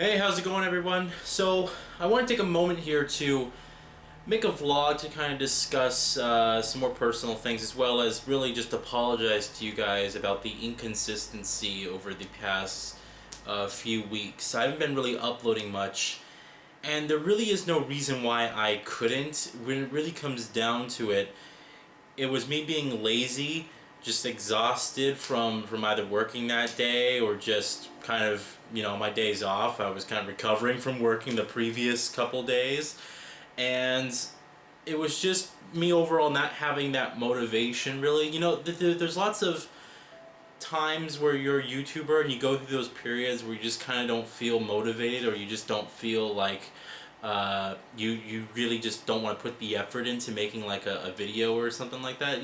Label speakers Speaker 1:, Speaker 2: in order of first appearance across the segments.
Speaker 1: Hey, how's it going, everyone? So I want to take a moment here to make a vlog to kind of discuss some more personal things, as well as really just apologize to you guys about the inconsistency over the past few weeks. I haven't been really uploading much, and there really is no reason why I couldn't. When it really comes down to it, it was me being lazy, just exhausted from either working that day or just kind of, my days off. I was kind of recovering from working the previous couple days, and it was just me overall not having that motivation, really. There's lots of times where you're a YouTuber and you go through those periods where you just kind of don't feel motivated, or you just don't feel like you really just don't want to put the effort into making like a video or something like that.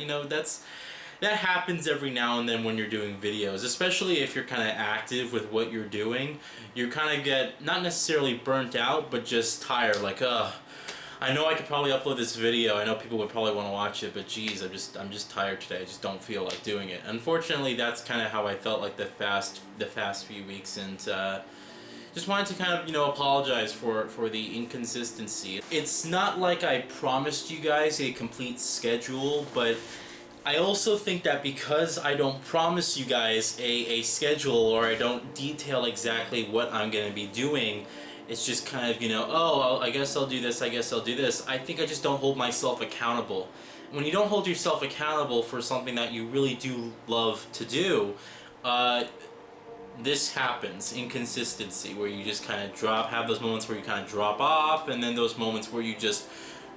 Speaker 1: That happens every now and then when you're doing videos, especially if you're kind of active with what you're doing. You kind of get, not necessarily burnt out, but just tired, like, I know I could probably upload this video, I know people would probably want to watch it, but geez, I'm just tired today, I just don't feel like doing it. Unfortunately, that's kind of how I felt like the past few weeks, and just wanted to kind of, apologize for the inconsistency. It's not like I promised you guys a complete schedule, but I also think that because I don't promise you guys a schedule, or I don't detail exactly what I'm going to be doing, it's just kind of, I guess I'll do this, I guess I'll do this. I think I just don't hold myself accountable. When you don't hold yourself accountable for something that you really do love to do, this happens, inconsistency, where you just kind of have those moments where you kind of drop off, and then those moments where you just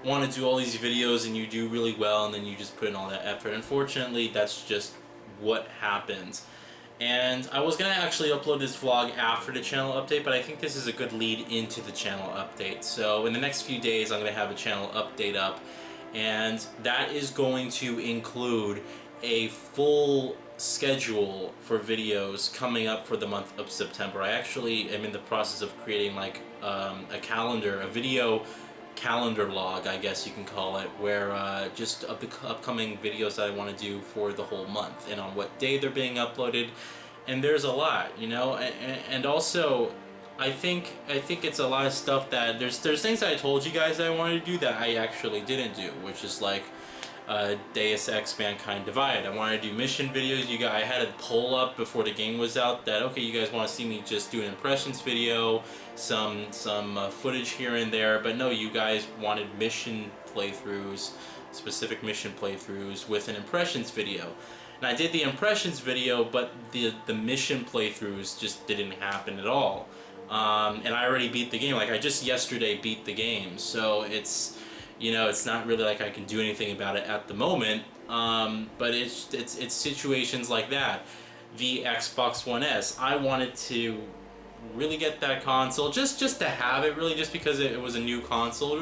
Speaker 1: want to do all these videos and you do really well, and then you just put in all that effort. Unfortunately, that's just what happens. And I was going to actually upload this vlog after the channel update, but I think this is a good lead into the channel update. So in the next few days, I'm going to have a channel update up, and that is going to include a full schedule for videos coming up for the month of September. I actually am in the process of creating like a calendar, a video calendar log, I guess you can call it, where just of the upcoming videos that I want to do for the whole month, and on what day they're being uploaded. And there's a lot, and also I think it's a lot of stuff that there's things that I told you guys that I wanted to do that I actually didn't do, which is like Deus Ex Mankind Divided. I wanted to do mission videos. I had a poll up before the game was out that, okay, you guys want to see me just do an impressions video, some footage here and there, but no, you guys wanted mission playthroughs, specific mission playthroughs with an impressions video. And I did the impressions video, but the mission playthroughs just didn't happen at all. And I already beat the game. Like, I just yesterday beat the game, so it's not really like I can do anything about it at the moment, but it's situations like that. The Xbox One S, I wanted to really get that console, just to have it, really, just because it was a new console.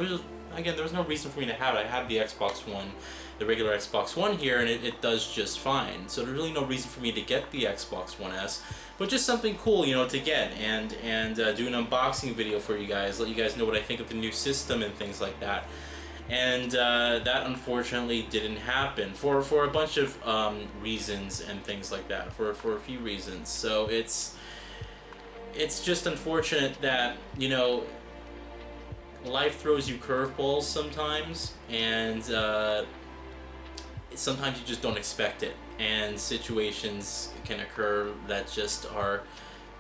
Speaker 1: Again, there was no reason for me to have it. I have the Xbox One, the regular Xbox One here, and it does just fine. So there's really no reason for me to get the Xbox One S, but just something cool, to get, and do an unboxing video for you guys, let you guys know what I think of the new system and things like that. And that unfortunately didn't happen for a bunch of reasons and things like that, for a few reasons. So it's just unfortunate that, life throws you curveballs sometimes, and sometimes you just don't expect it, and situations can occur that just are,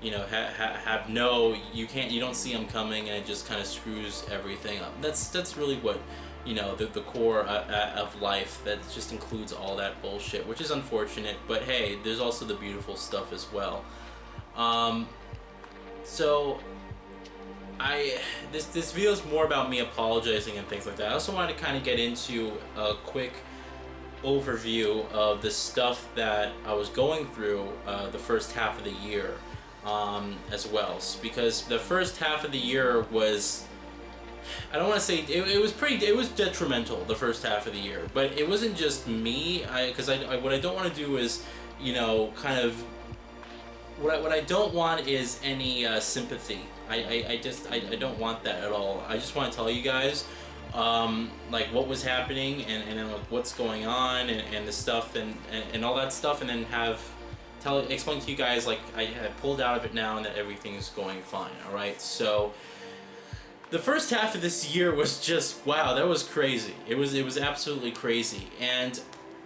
Speaker 1: you don't see them coming, and it just kind of screws everything up. That's really what, the core of life, that just includes all that bullshit, which is unfortunate, but hey, there's also the beautiful stuff as well. So this video is more about me apologizing and things like that. I also wanted to kind of get into a quick overview of the stuff that I was going through the first half of the year, as well, because the first half of the year was, I don't want to say it was detrimental, the first half of the year, but it wasn't just me. Because what I don't want to do is, kind of, what I don't want is any sympathy. I don't want that at all. I just want to tell you guys, like, what was happening, and like what's going on, and the stuff, and all that stuff, and then explain to you guys, like, I had pulled out of it now and that everything is going fine. All right, so the first half of this year was just, wow, that was crazy. It was absolutely crazy, and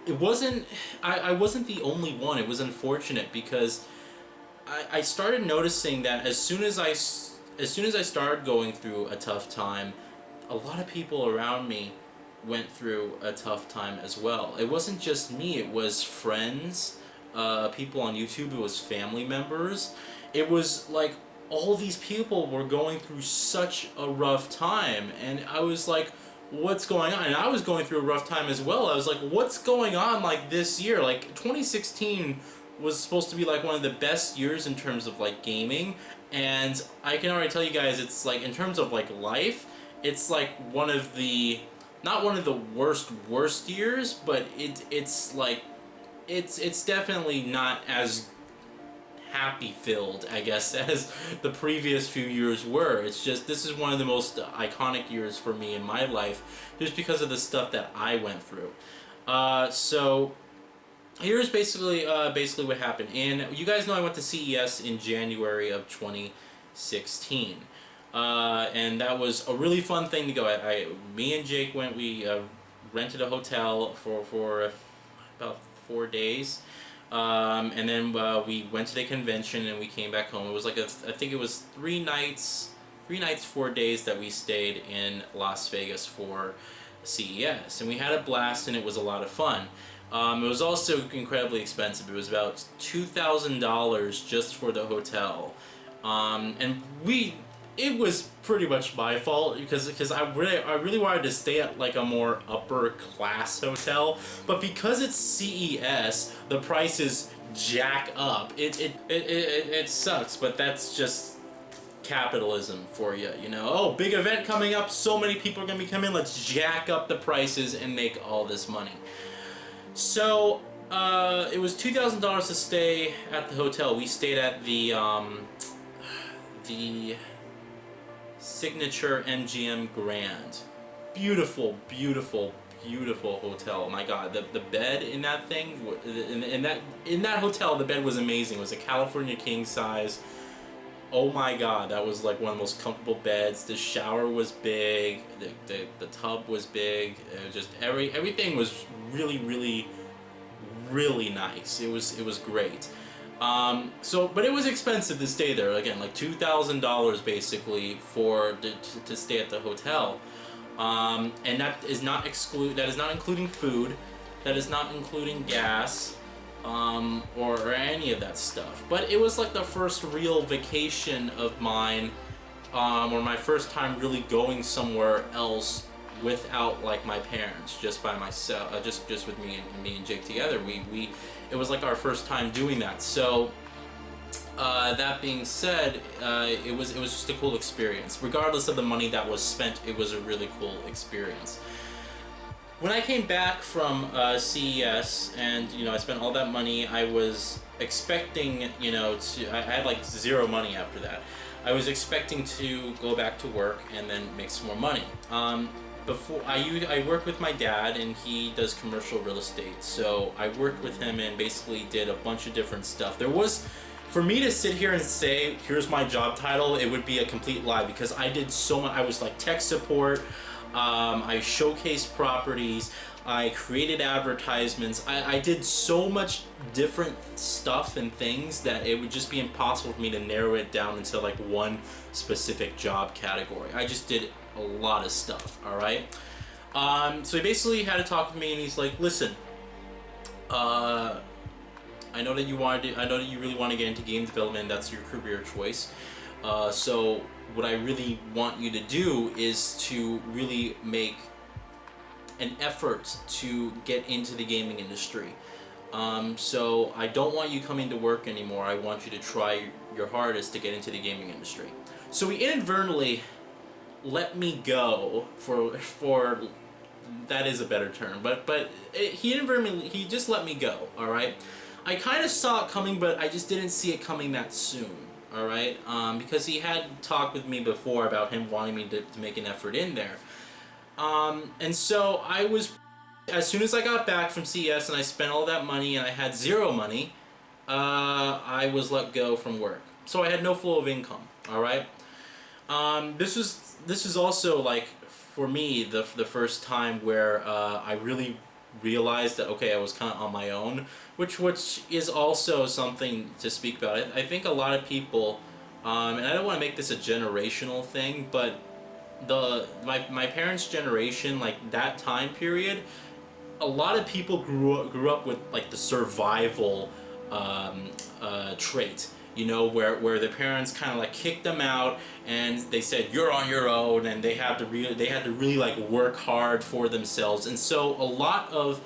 Speaker 1: it wasn't. I wasn't the only one. It was unfortunate because I started noticing that as soon as I started going through a tough time, a lot of people around me went through a tough time as well. It wasn't just me. It was friends, people on YouTube. It was family members. It was like all these people were going through such a rough time, and I was like, what's going on? And I was going through a rough time as well. I was like, what's going on, like, this year? Like, 2016 was supposed to be like one of the best years in terms of like gaming, and I can already tell you guys, it's like, in terms of like life, it's like one of the, not one of the worst years, but it's like, it's definitely not as happy filled, I guess, as the previous few years were. It's just, this is one of the most iconic years for me in my life, just because of the stuff that I went through. So here's basically what happened. And you guys know I went to CES in January of 2016. And that was a really fun thing to go. Me and Jake went. We rented a hotel for about 4 days. And then we went to the convention and we came back home. It was like I think it was 3 nights, 4 days that we stayed in Las Vegas for CES, and we had a blast and it was a lot of fun. It was also incredibly expensive. It was about $2,000 just for the hotel, and it was pretty much my fault because I really wanted to stay at like a more upper class hotel, but because it's CES, the prices jack up. It sucks, but that's just capitalism for you, you know. Oh, big event coming up, so many people are gonna be coming, let's jack up the prices and make all this money. So it was $2,000 to stay at the hotel. We stayed at the Signature MGM Grand. Beautiful, beautiful, beautiful hotel. My God, the bed in that thing, in that hotel, the bed was amazing. It was a California king size. Oh my God, that was like one of the most comfortable beds. The shower was big. The tub was big. It was just everything was really, really, really nice. It was great. But it was expensive to stay there. Again, like $2,000 basically to stay at the hotel, and that is not including food, that is not including gas, or any of that stuff. But it was like the first real vacation of mine, or my first time really going somewhere else without like my parents, just by myself, just with me and Jake together. It was like our first time doing that. So that being said, it was just a cool experience. Regardless of the money that was spent, it was a really cool experience. When I came back from CES and, you know, I spent all that money, I was expecting, you know, I had like zero money after that. I was expecting to go back to work and then make some more money. Before I worked with my dad, and he does commercial real estate, so I worked with him and basically did a bunch of different stuff. For me to sit here and say, here's my job title, it would be a complete lie, because I did so much. I was like tech support, I showcased properties, I created advertisements, I did so much different stuff and things that it would just be impossible for me to narrow it down into like one specific job category. I just did a lot of stuff, alright? So he basically had to talk with me, and he's like, listen, I know that you really want to get into game development, that's your career choice. So what I really want you to do is to really make an effort to get into the gaming industry. So I don't want you coming to work anymore. I want you to try your hardest to get into the gaming industry. So he inadvertently let me go for that is a better term, he just let me go, alright? I kind of saw it coming, but I just didn't see it coming that soon, alright? Because he had talked with me before about him wanting me to make an effort in there. And so I was, as soon as I got back from CES and I spent all that money and I had zero money, I was let go from work, so I had no flow of income. All right. This is also like for me the first time where I really realized that okay, I was kind of on my own, which is also something to speak about. I think a lot of people, and I don't want to make this a generational thing, but my parents' generation, like that time period, a lot of people grew up with like the survival trait, you know, where the parents kind of like kicked them out and they said you're on your own, and they had to really like work hard for themselves. And so a lot of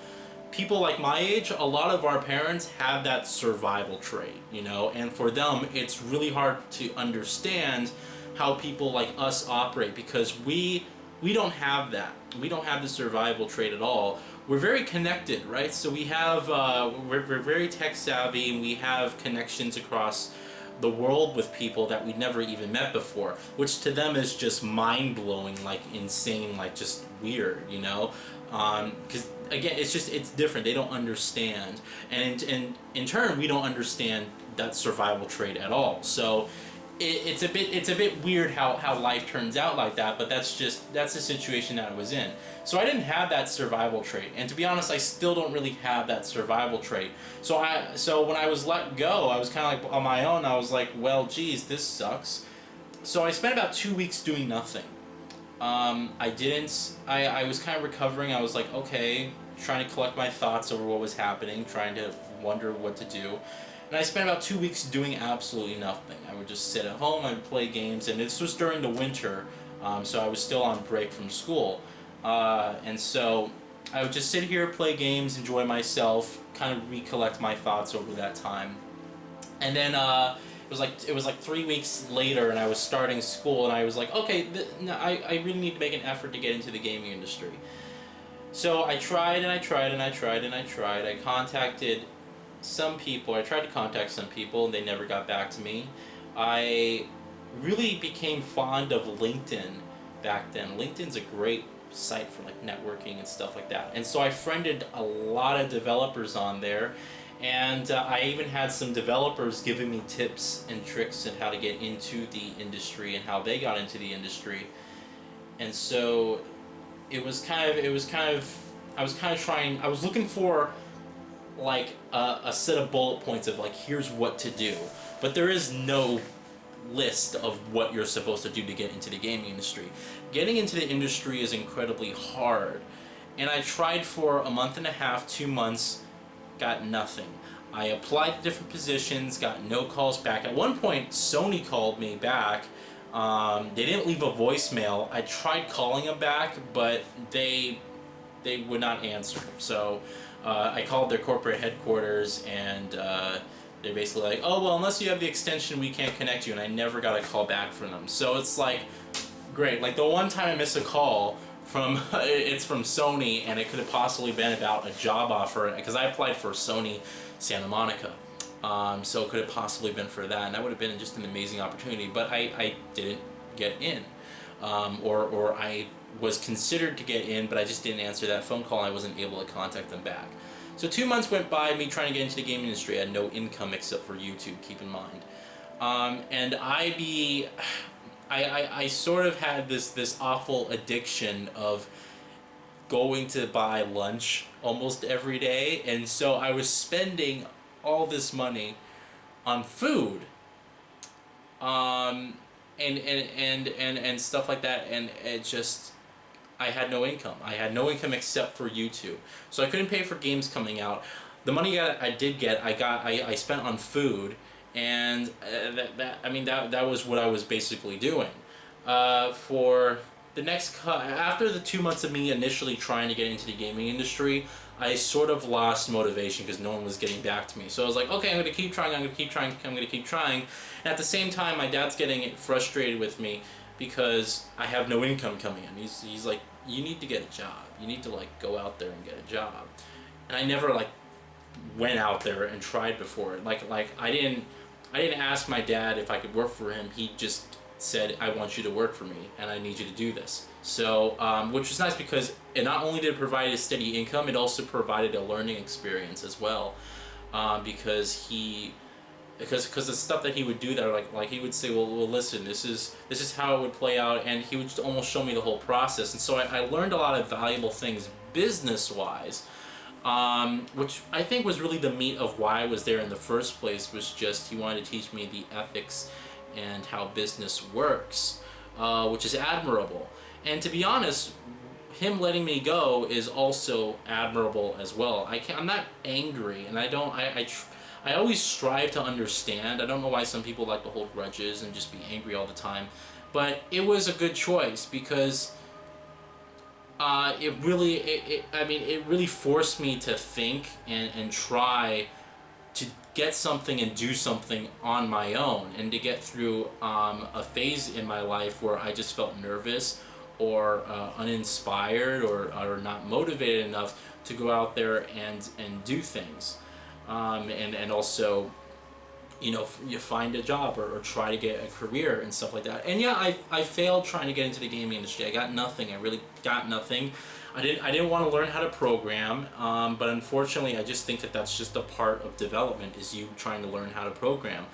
Speaker 1: people like my age, a lot of our parents have that survival trait, you know, and for them it's really hard to understand how people like us operate, because we don't have that. We don't have the survival trait at all. We're very connected, right? So we have we're very tech savvy, and we have connections across the world with people that we'd never even met before, which to them is just mind-blowing, like insane, like just weird, you know? Because again, it's different. They don't understand, and in turn, we don't understand that survival trait at all. So it's a bit weird how life turns out like that, but that's the situation that I was in. So I didn't have that survival trait, and to be honest, I still don't really have that survival trait. So when I was let go, I was kind of like on my own. I was like, well, geez, this sucks. So I spent about 2 weeks doing nothing. I was kind of recovering. I was like, okay, trying to collect my thoughts over what was happening, trying to wonder what to do. And I spent about 2 weeks doing absolutely nothing. I would just sit at home, I would play games, and this was during the winter, so I was still on break from school. And so I would just sit here, play games, enjoy myself, kind of recollect my thoughts over that time. And then it was like 3 weeks later, and I was starting school, and I was like, okay, I really need to make an effort to get into the gaming industry. So I tried and I tried and I tried and I tried. I contacted some people. I tried to contact some people, and they never got back to me. I really became fond of LinkedIn back then. LinkedIn's a great site for like networking and stuff like that. And so I friended a lot of developers on there, and I even had some developers giving me tips and tricks on how to get into the industry and how they got into the industry. And so I was kind of trying. I was looking for like a set of bullet points of like, here's what to do, but there is no list of what you're supposed to do to get into the gaming industry. Getting into the industry is incredibly hard, and I tried for a month and a half, 2 months, got nothing. I applied to different positions, got no calls back. At one point, Sony called me back. They didn't leave a voicemail. I tried calling them back, but they would not answer. So I called their corporate headquarters, and they're basically like, oh, well, unless you have the extension, we can't connect you, and I never got a call back from them. So it's like, great. Like the one time I missed a call from, it's from Sony, and it could have possibly been about a job offer, because I applied for Sony Santa Monica. So it could have possibly been for that, and that would have been just an amazing opportunity, but I didn't get in. Or I was considered to get in, but I just didn't answer that phone call, and I wasn't able to contact them back. So 2 months went by, me trying to get into the gaming industry. I had no income except for YouTube, keep in mind. And I sort of had this awful addiction of going to buy lunch almost every day, and so I was spending all this money on food, and stuff like that, and it just, I had no income. I had no income except for YouTube, so I couldn't pay for games coming out. The money I did get, I spent on food, and that was what I was basically doing. For the next after the 2 months of me initially trying to get into the gaming industry, I sort of lost motivation because no one was getting back to me. So I was like, okay, I'm going to keep trying, I'm going to keep trying, I'm going to keep trying. And at the same time, my dad's getting frustrated with me because I have no income coming in. He's like, you need to get a job. You need to like go out there and get a job. And I never like went out there and tried before. Like I didn't ask my dad if I could work for him. He just said, I want you to work for me, and I need you to do this. So, which was nice because it not only did it provide a steady income, it also provided a learning experience as well. because because the stuff that he would do there, like he would say, well, listen, this is how it would play out, and he would just almost show me the whole process. And so I learned a lot of valuable things business wise, which I think was really the meat of why I was there in the first place. Was just he wanted to teach me the ethics and how business works, which is admirable. And to be honest, him letting me go is also admirable as well. I'm not angry, and I always strive to understand. I don't know why some people like to hold grudges and just be angry all the time, but it was a good choice because it really forced me to think and try to get something and do something on my own, and to get through a phase in my life where I just felt nervous or uninspired or not motivated enough to go out there and do things, and also, you find a job or try to get a career and stuff like that. And yeah, I failed trying to get into the gaming industry. I got nothing. I really got nothing. I didn't want to learn how to program, but unfortunately I just think that that's just a part of development, is you trying to learn how to program.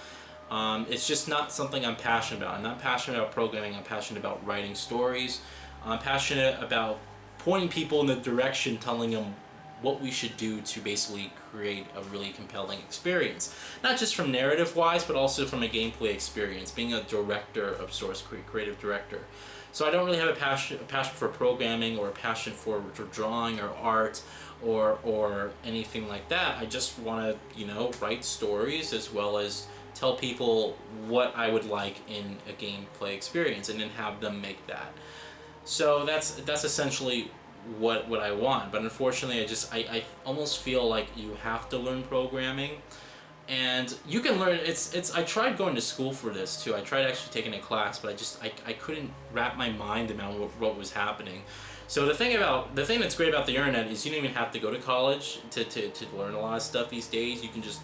Speaker 1: It's just not something I'm passionate about. I'm not passionate about programming. I'm passionate about writing stories. I'm passionate about pointing people in the direction, telling them what we should do to basically create a really compelling experience. Not just from narrative wise, but also from a gameplay experience, being a director of sorts, creative director. So I don't really have a passion for programming, or a passion for drawing or art or anything like that. I just want to, write stories, as well as tell people what I would like in a gameplay experience, and then have them make that. So that's essentially what I want. But unfortunately, I almost feel like you have to learn programming, and you can learn. I tried going to school for this too. I tried actually taking a class, but I couldn't wrap my mind around what was happening. So the thing that's great about the internet is you don't even have to go to college to learn a lot of stuff these days. You can just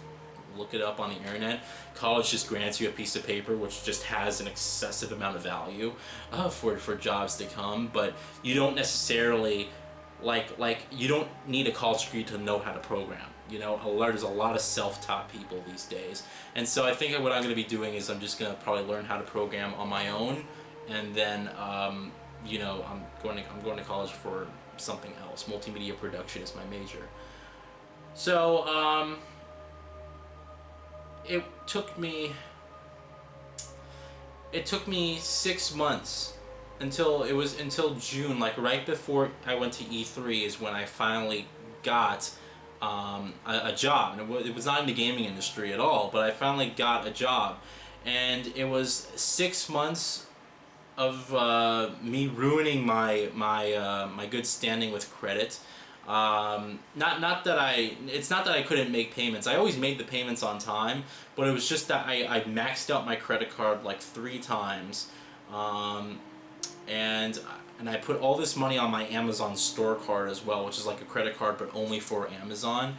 Speaker 1: look it up on the internet. College just grants you a piece of paper which just has an excessive amount of value for jobs to come, but you don't necessarily you don't need a college degree to know how to program. There's a lot of self-taught people these days, and so I think what I'm going to be doing is I'm just going to probably learn how to program on my own, and then I'm going to college for something else. Multimedia production is my major. So it took me 6 months until June, like right before I went to E3, is when I finally got a job. And it was not in the gaming industry at all, but I finally got a job, and it was 6 months of me ruining my good standing with credit. It's not that I couldn't make payments. I always made the payments on time, but it was just that I maxed out my credit card like 3 times, and I put all this money on my Amazon store card as well, which is like a credit card but only for Amazon.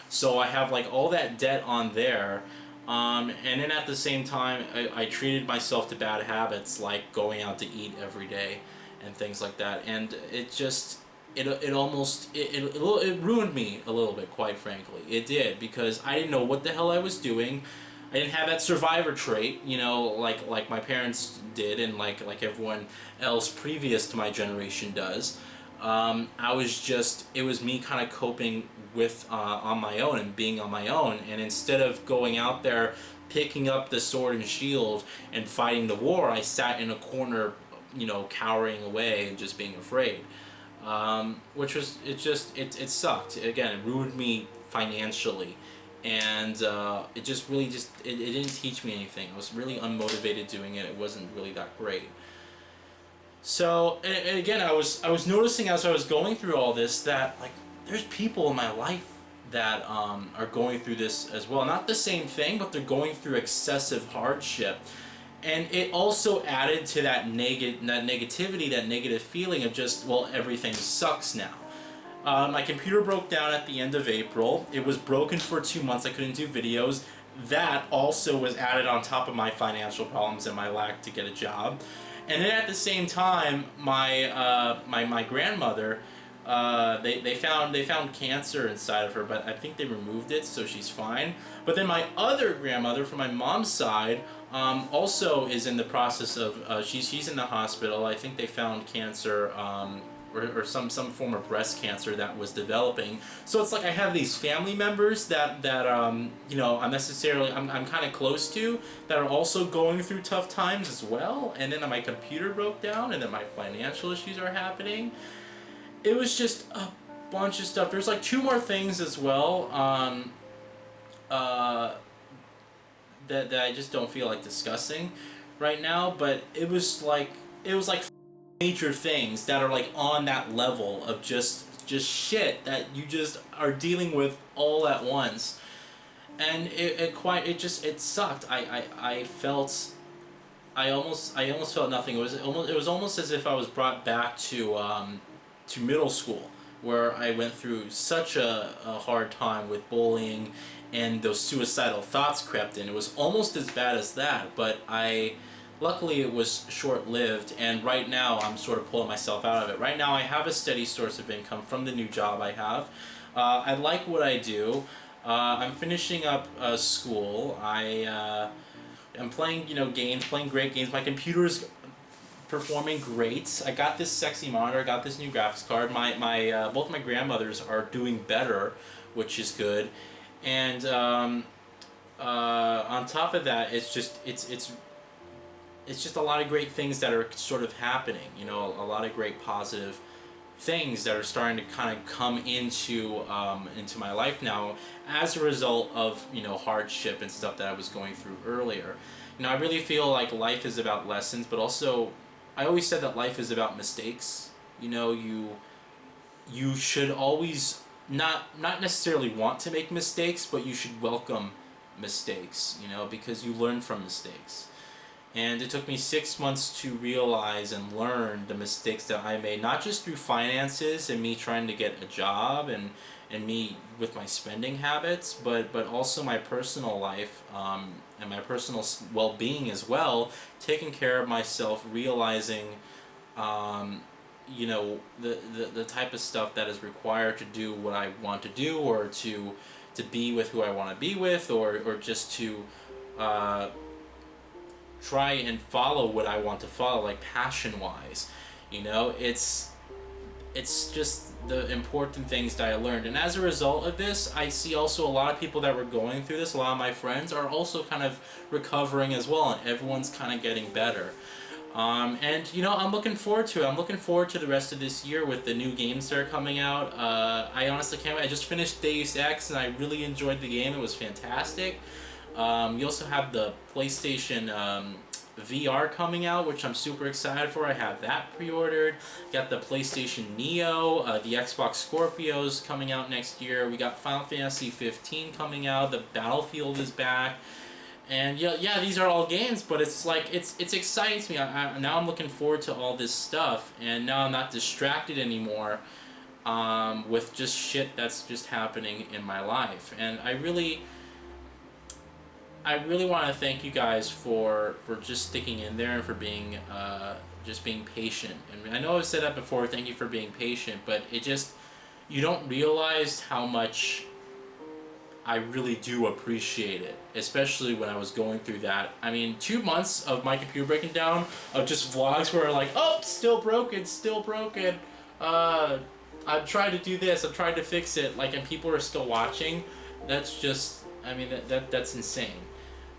Speaker 1: So I have like all that debt on there, and then at the same time I treated myself to bad habits like going out to eat every day and things like that, and it just it ruined me a little bit, quite frankly. It did, because I didn't know what the hell I was doing. I didn't have that survivor trait, like my parents did, and like everyone else previous to my generation does. It was me kind of coping with on my own and being on my own, and instead of going out there picking up the sword and shield and fighting the war, I sat in a corner, cowering away and just being afraid. Which was, it sucked. Again, it ruined me financially, and it just really it didn't teach me anything. I was really unmotivated doing it. It wasn't really that great. So, and again, I was noticing as I was going through all this that there's people in my life that are going through this as well. Not the same thing, but they're going through excessive hardship. And it also added to that negativity, that negative feeling of just, well, everything sucks now. My computer broke down at the end of April. It was broken for 2 months. I couldn't do videos. That also was added on top of my financial problems and my lack to get a job. And then at the same time, my grandmother they found cancer inside of her, but I think they removed it, so she's fine. But then my other grandmother from my mom's side also is in the process of she's in the hospital. I think they found cancer. Or some form of breast cancer that was developing. So it's like I have these family members that you know, I'm kind of close to, that are also going through tough times as well. And then my computer broke down, and then my financial issues are happening. It was just a bunch of stuff. There's like 2 more things as well that I just don't feel like discussing right now. But it was like major things that are like on that level of just shit that you just are dealing with all at once, and it sucked. I almost felt nothing. It was almost as if I was brought back to middle school, where I went through such a hard time with bullying, and those suicidal thoughts crept in. It was almost as bad as that, but luckily it was short-lived, and right now I'm sort of pulling myself out of it. Right now I have a steady source of income from the new job I have. I like what I do. I'm finishing up school. I'm playing, you know, games, playing great games. My computer's performing great. I got this sexy monitor, I got this new graphics card. Both my grandmothers are doing better, which is good. And on top of that, it's just a lot of great things that are sort of happening, you know, a lot of great positive things that are starting to kind of come into my life now as a result of, you know, hardship and stuff that I was going through earlier. You know, I really feel like life is about lessons, but also I always said that life is about mistakes. You know, you should always not necessarily want to make mistakes, but you should welcome mistakes, you know, because you learn from mistakes. And it took me 6 months to realize and learn the mistakes that I made, not just through finances and me trying to get a job and me with my spending habits, but also my personal life and my personal well-being as well, taking care of myself, realizing you know, the type of stuff that is required to do what I want to do, or to be with who I want to be with, or just to try and follow what I want to follow, like passion-wise. You know, it's just the important things that I learned. And as a result of this, I see also a lot of people that were going through this, a lot of my friends are also kind of recovering as well, and everyone's kind of getting better. And, you know, I'm looking forward to it. I'm looking forward to the rest of this year with the new games that are coming out. I honestly can't wait. I just finished Deus Ex, and I really enjoyed the game. It was fantastic. You also have the PlayStation VR coming out, which I'm super excited for. I have that pre-ordered. Got the PlayStation Neo, the Xbox Scorpios coming out next year. We got Final Fantasy 15 coming out. The Battlefield is back. And yeah, these are all games, but it's like, it's exciting to me. Now I'm looking forward to all this stuff, and now I'm not distracted anymore with just shit that's just happening in my life. And I really want to thank you guys for just sticking in there and for being just being patient. And I know I've said that before, thank you for being patient, but you don't realize how much I really do appreciate it, especially when I was going through that. I mean, 2 months of my computer breaking down, of just vlogs where like, oh, still broken. I've tried to do this, I've tried to fix it, like, and people are still watching. That's just, I mean, that's insane.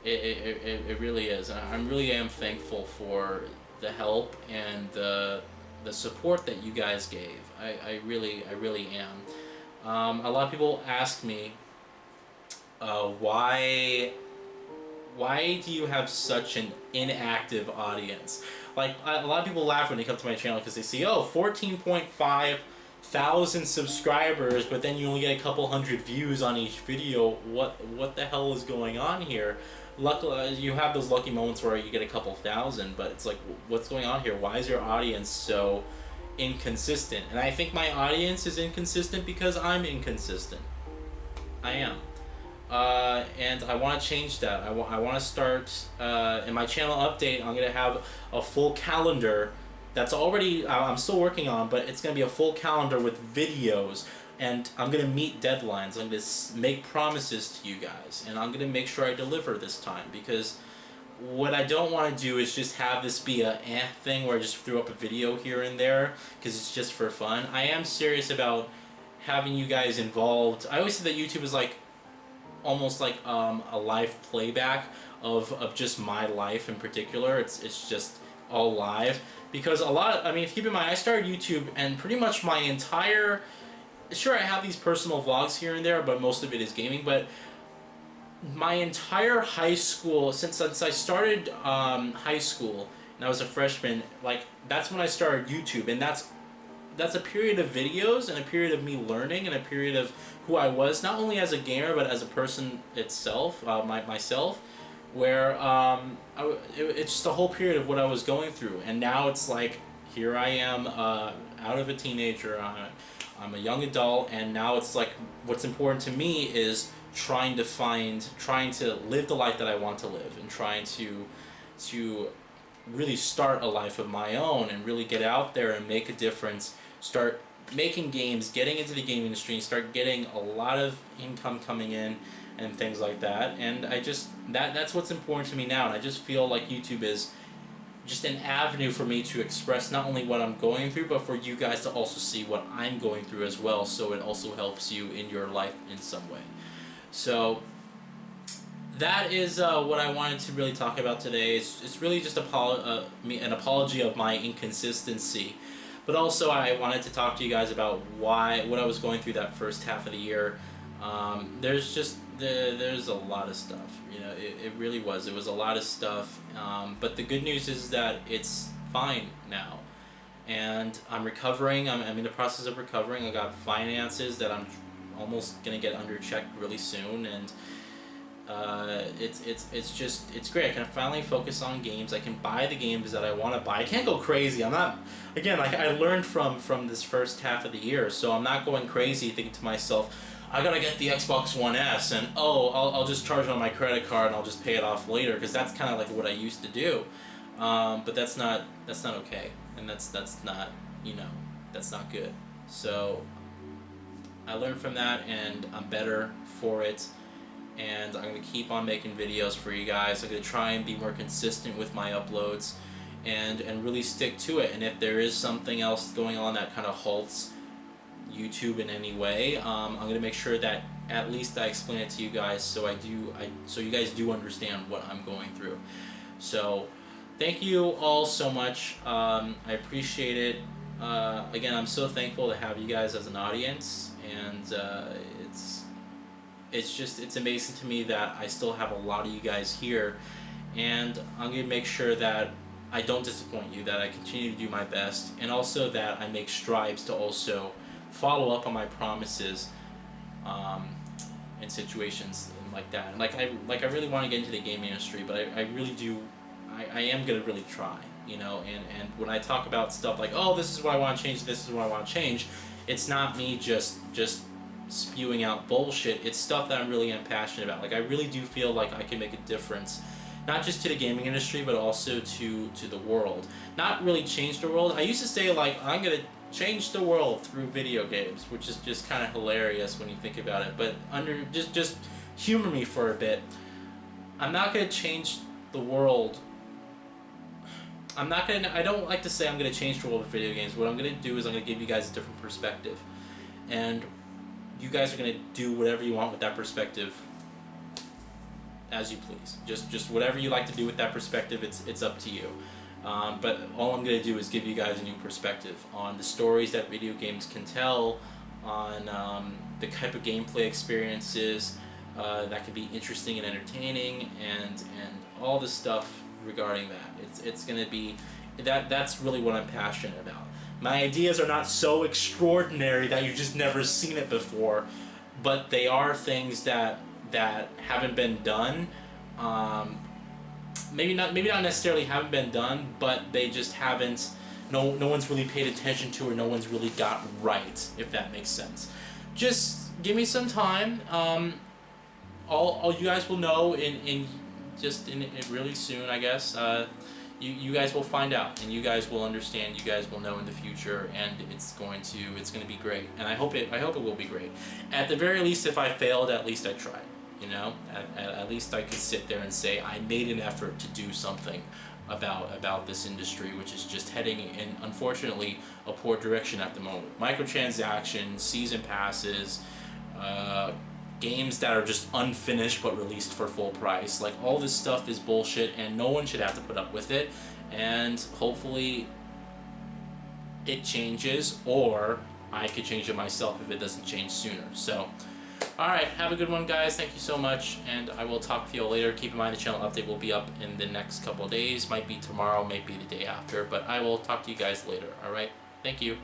Speaker 1: It really is. And I really am thankful for the help and the support that you guys gave. I really am. A lot of people ask me, why do you have such an inactive audience? Like, a lot of people laugh when they come to my channel because they see, oh, 14.5 thousand subscribers, but then you only get a couple hundred views on each video. What the hell is going on here? Luckily, you have those lucky moments where you get a couple thousand, but it's like, what's going on here? Why is your audience so inconsistent? And I think my audience is inconsistent because I'm inconsistent. I am. And I want to change that. I want to start, in my channel update, I'm going to have a full calendar that's already I'm still working on, but it's going to be a full calendar with videos, and I'm going to meet deadlines. I'm going to make promises to you guys, and I'm going to make sure I deliver this time, because what I don't want to do is just have this be a thing where I just threw up a video here and there because it's just for fun. I am serious about having you guys involved. I always say that YouTube is like almost like a live playback of just my life in particular. It's just all live, because a lot, I mean, keep in mind, I started YouTube and pretty much my entire, sure, I have these personal vlogs here and there, but most of it is gaming. But my entire high school, since I started high school and I was a freshman, like that's when I started YouTube, and that's a period of videos and a period of me learning and a period of who I was, not only as a gamer but as a person itself, myself, where it's just a whole period of what I was going through. And now it's like, here I am, out of a teenager, I'm a young adult, and now it's like what's important to me is trying to live the life that I want to live, and trying to really start a life of my own and really get out there and make a difference, start making games, getting into the game industry, and start getting a lot of income coming in and things like that. And I just, that's what's important to me now, and I just feel like YouTube is just an avenue for me to express not only what I'm going through, but for you guys to also see what I'm going through as well, so it also helps you in your life in some way. So that is what I wanted to really talk about today. It's really just an apology of my inconsistency, but also I wanted to talk to you guys about what I was going through that first half of the year. There's a lot of stuff, you know, it really was. It was a lot of stuff, but the good news is that it's fine now, and I'm recovering. I'm in the process of recovering. I got finances that I'm almost gonna get under check really soon, and it's great. I can finally focus on games. I can buy the games that I want to buy. I can't go crazy. I'm not, again, like I learned from this first half of the year, so I'm not going crazy thinking to myself, I gotta get the Xbox One S, and I'll just charge it on my credit card and I'll just pay it off later, because that's kind of like what I used to do. But that's not okay, and that's not, you know, that's not good. So I learned from that, and I'm better for it, and I'm going to keep on making videos for you guys. I'm going to try and be more consistent with my uploads, and really stick to it. And if there is something else going on that kind of halts YouTube in any way, I'm going to make sure that at least I explain it to you guys, so you guys do understand what I'm going through. So thank you all so much. I appreciate it. Again, I'm so thankful to have you guys as an audience, and it's amazing to me that I still have a lot of you guys here, and I'm going to make sure that I don't disappoint you, that I continue to do my best, and also that I make strides to also follow up on my promises in situations like that. Like I really want to get into the gaming industry, but I really do, I am going to really try, you know, and when I talk about stuff like, oh, this is what I want to change, this is what I want to change, it's not me just spewing out bullshit. It's stuff that I'm really passionate about. Like I really do feel like I can make a difference, not just to the gaming industry, but also to the world. Not really change the world. I used to say, like, I'm gonna change the world through video games, which is just kind of hilarious when you think about it, but just humor me for a bit. I'm not gonna change the world. I don't like to say I'm gonna change the world of video games. What I'm gonna do is I'm gonna give you guys a different perspective, and you guys are gonna do whatever you want with that perspective, as you please. Just whatever you like to do with that perspective, it's up to you. But all I'm gonna do is give you guys a new perspective on the stories that video games can tell, on the type of gameplay experiences that can be interesting and entertaining, and all the stuff regarding that. It's gonna be that's really what I'm passionate about. My ideas are not so extraordinary that you've just never seen it before, but they are things that haven't been done. Maybe not necessarily haven't been done, but they just haven't. No one's really paid attention to, or no one's really got right, if that makes sense. Just give me some time. All you guys will know in really soon, I guess. you guys will find out, and you guys will understand. You guys will know in the future, and it's going to be great. And I hope it will be great. At the very least, if I failed, at least I tried. You know, at least I could sit there and say I made an effort to do something about this industry, which is just heading in, unfortunately, a poor direction at the moment. Microtransactions, season passes, games that are just unfinished but released for full price. Like, all this stuff is bullshit, and no one should have to put up with it. And hopefully it changes, or I could change it myself if it doesn't change sooner. So, alright, have a good one, guys. Thank you so much, and I will talk to you all later. Keep in mind the channel update will be up in the next couple of days. Might be tomorrow, might be the day after, but I will talk to you guys later. Alright, thank you.